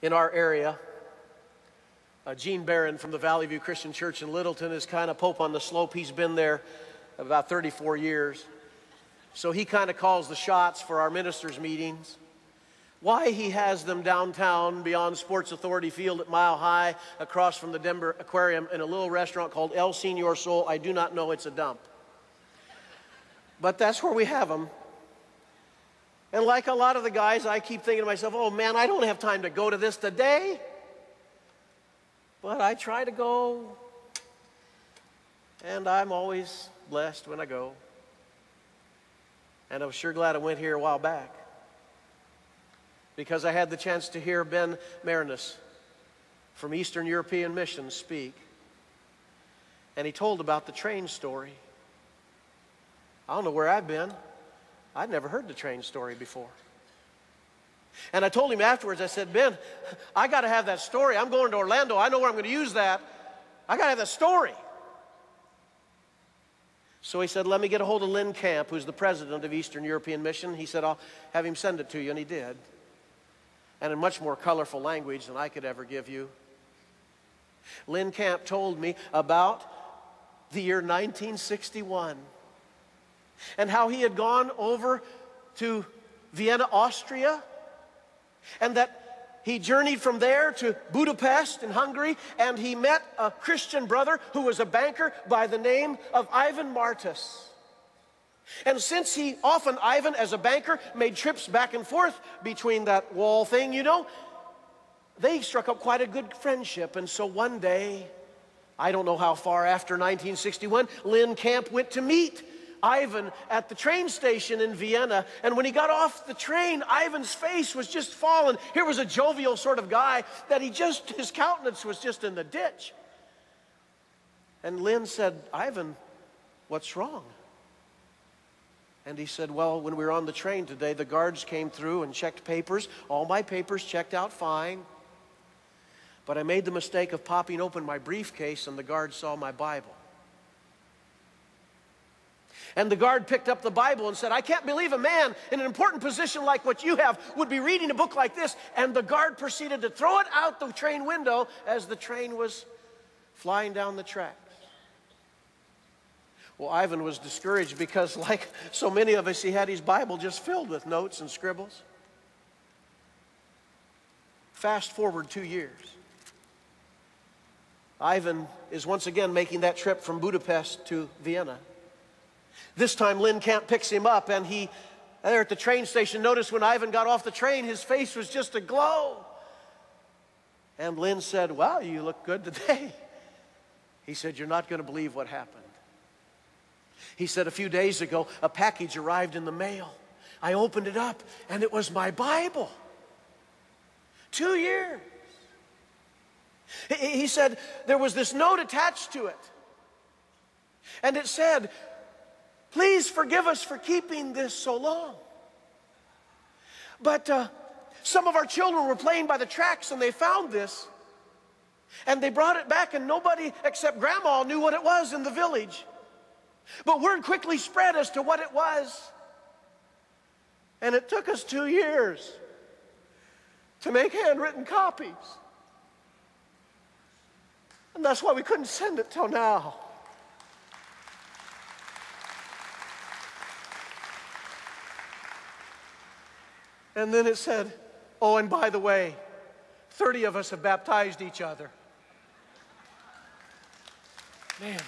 in our area. Gene Barron from the Valley View Christian Church in Littleton is kind of Pope on the slope. He's been there about 34 years. So he kind of calls the shots for our ministers' meetings. Why he has them downtown beyond Sports Authority Field at Mile High, across from the Denver Aquarium, in a little restaurant called El Señor Sol, I do not know. It's a dump. But that's where we have them. And like a lot of the guys, I keep thinking to myself, oh man, I don't have time to go to this today. But I try to go, and I'm always blessed when I go. And I was sure glad I went here a while back, because I had the chance to hear Ben Marinus from Eastern European Missions speak. And he told about the train story. I don't know where I've been. I'd never heard the train story before. And I told him afterwards, I said, Ben, I got to have that story. I'm going to Orlando. I know where I'm going to use that. I got to have that story. So he said, let me get a hold of Lynn Camp, who's the president of Eastern European Mission. He said, I'll have him send it to you, and he did. And in much more colorful language than I could ever give you. Lynn Camp told me about the year 1961 and how he had gone over to Vienna, Austria, and that he journeyed from there to Budapest in Hungary, and he met a Christian brother who was a banker by the name of Ivan Martus. And since Ivan, as a banker, made trips back and forth between that wall thing, you know, they struck up quite a good friendship. And so one day, I don't know how far after 1961, Lynn Camp went to meet Ivan at the train station in Vienna. And when he got off the train, Ivan's face was just fallen. Here was a jovial sort of guy that his countenance was just in the ditch. And Lynn said, Ivan, what's wrong? And he said, well, when we were on the train today, the guards came through and checked papers. All my papers checked out fine. But I made the mistake of popping open my briefcase, and the guard saw my Bible. And the guard picked up the Bible and said, I can't believe a man in an important position like what you have would be reading a book like this. And the guard proceeded to throw it out the train window as the train was flying down the tracks. Well, Ivan was discouraged because, like so many of us, he had his Bible just filled with notes and scribbles. Fast forward 2 years. Ivan is once again making that trip from Budapest to Vienna. This time, Lynn Camp picks him up, and there at the train station, notice when Ivan got off the train, his face was just aglow. And Lynn said, wow, you look good today. He said, you're not going to believe what happened. He said, a few days ago, a package arrived in the mail. I opened it up, and it was my Bible. 2 years. He said, there was this note attached to it. And it said, please forgive us for keeping this so long. But some of our children were playing by the tracks, and they found this. And they brought it back, and nobody except Grandma knew what it was in the village. But word quickly spread as to what it was. And it took us 2 years to make handwritten copies. And that's why we couldn't send it till now. And then it said, oh, and by the way, 30 of us have baptized each other. Man.